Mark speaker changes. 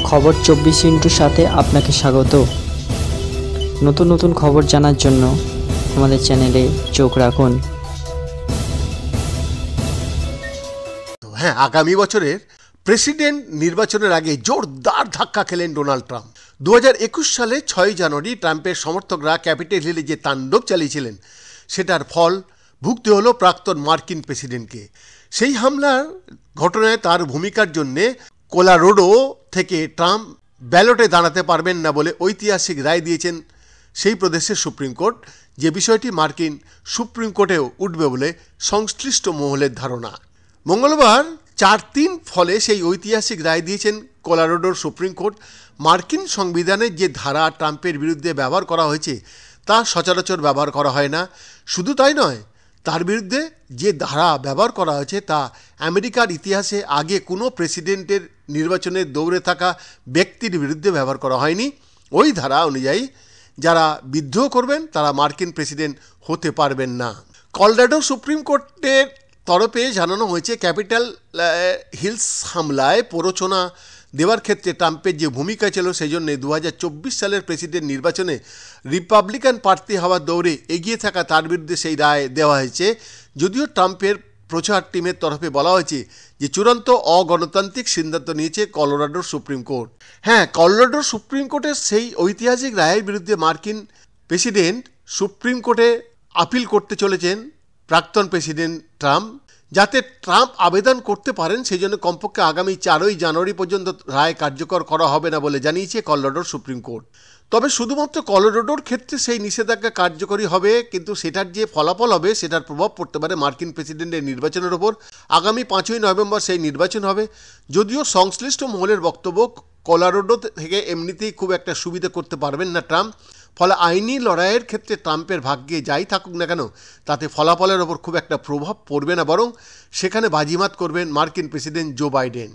Speaker 1: খবর 24 সাথে আপনাকে স্বাগত। নতুন নতুন খবর জানার জন্য আমাদের চ্যানেলে চোখ রাখুন।
Speaker 2: হ্যাঁ, আগামী বছরের প্রেসিডেন্ট নির্বাচনের আগে জোরদার ধাক্কা খেলেন ডোনাল্ড ট্রাম্প। 2021 সালে 6 জানুয়ারি ট্রাম্পের সমর্থকরা ক্যাপিটল হিলে যে তাণ্ডব চালিয়েছিলেন সেটার ফল ভুগতে হলো প্রাক্তন মার্কিন প্রেসিডেন্টকে। সেই হামলার ঘটনায় তার ভূমিকার জন্যে কোলোরাডো থেকে ট্রাম্প ব্যালটে দাঁড়াতে পারবেন না বলে ঐতিহাসিক রায় দিয়েছেন সেই প্রদেশের সুপ্রিম কোর্ট, যে বিষয়টি মার্কিন সুপ্রিম কোর্টেও উঠবে বলে সংশ্লিষ্ট মহলের ধারণা। মঙ্গলবার 4-3 ফলে সেই ঐতিহাসিক রায় দিয়েছেন কোলোরাডোর সুপ্রিম কোর্ট। মার্কিন সংবিধানের যে ধারা ট্রাম্পের বিরুদ্ধে ব্যবহার করা হয়েছে তা সচরাচর ব্যবহার করা হয় না। শুধু তাই নয়, তার বিরুদ্ধে যে ধারা ব্যবহার করা হয়েছে তা আমেরিকার ইতিহাসে আগে কোনো প্রেসিডেন্টের নির্বাচনে দৌড়ে থাকা ব্যক্তির বিরুদ্ধে ব্যবহার করা হয়নি। ওই ধারা অনুযায়ী যারা বিদ্রোহ করবেন তারা মার্কিন প্রেসিডেন্ট হতে পারবেন না। কোলোরাডো সুপ্রিম কোর্টের তরফে জানানো হয়েছে, ক্যাপিটাল হিলস হামলায় প্ররোচনা দেওয়ার ক্ষেত্রে ট্রাম্পের যে ভূমিকা ছিল সেই জন্য 2024 সালের প্রেসিডেন্ট নির্বাচনে রিপাবলিকান প্রার্থী হওয়ার দৌড়ে এগিয়ে থাকা তার বিরুদ্ধে সেই রায় দেওয়া হয়েছে। যদিও ট্রাম্পের প্রচার টিমের তরফে বলা হয়েছে যে চূড়ান্ত অগণতান্ত্রিক সিদ্ধান্ত নিয়েছে কোলোরাডোর সুপ্রিম কোর্ট। হ্যাঁ, কোলোরাডোর সুপ্রিম কোর্টের সেই ঐতিহাসিক রায়ের বিরুদ্ধে মার্কিন প্রেসিডেন্ট সুপ্রিম কোর্টে আপিল করতে চলেছেন প্রাক্তন প্রেসিডেন্ট ট্রাম্প। যাতে ট্রাম্প আবেদন করতে পারেন সেই জন্য কমপক্ষে আগামী 4 জানুয়ারি পর্যন্ত রায় কার্যকর করা হবে না বলে জানিয়েছে কোলোরাডোর সুপ্রিম কোর্ট। তবে শুধুমাত্র কোলোরাডোর ক্ষেত্রে সেই নিষেধাজ্ঞা কার্যকরী হবে, কিন্তু সেটার যে ফলাফল হবে সেটার প্রভাব পড়তে পারে মার্কিন প্রেসিডেন্টের নির্বাচনের ওপর। আগামী 5 নভেম্বর সেই নির্বাচন হবে। যদিও সংশ্লিষ্ট মহলের বক্তব্য কোলোরাডো থেকে এমনিতেই খুব একটা সুবিধা করতে পারবেন না ট্রাম্প। ফলে আইনি লড়াইয়ের ক্ষেত্রে ট্রাম্পের ভাগ্যে যাই থাকুক না কেন তাতে ফলাফলের ওপর খুব একটা প্রভাব পড়বে না, বরং সেখানে বাজিমাত করবেন মার্কিন প্রেসিডেন্ট জো বাইডেন।